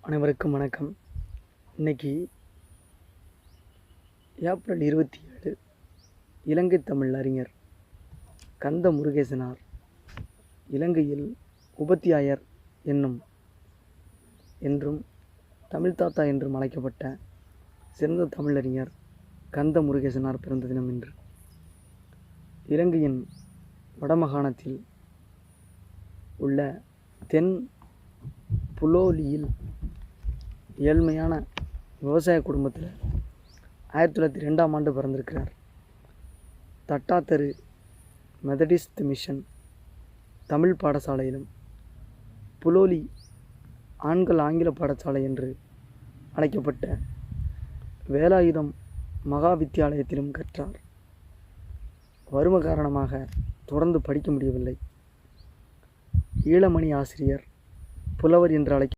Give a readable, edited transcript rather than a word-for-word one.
அனைவருக்கும் வணக்கம். இன்னைக்கு ஏப்ரல் 27 இலங்கை தமிழ் அறிஞர் கந்த முருகேசனார் இலங்கையில் உபத்தியாயர் என்றும் தமிழ் தாத்தா என்றும் அழைக்கப்பட்ட சிறந்த தமிழறிஞர் கந்த முருகேசனார் பிறந்த தினம் இன்று. இலங்கையின் வடமாகாணத்தில் உள்ள தென் புலோலியில் ஏழ்மையான விவசாய குடும்பத்தில் 1902ஆம் ஆண்டு பிறந்திருக்கிறார். தட்டாத்தெரு மெதடிஸ்ட் மிஷன் தமிழ் பாடசாலையிலும் புலோலி ஆண்கள் ஆங்கில பாடசாலை என்று அழைக்கப்பட்ட வேலாயுதம் மகா வித்தியாலயத்திலும் கற்றார். வறுமை காரணமாக தொடர்ந்து படிக்க முடியவில்லை. ஈழமணி ஆசிரியர் புலவர் என்று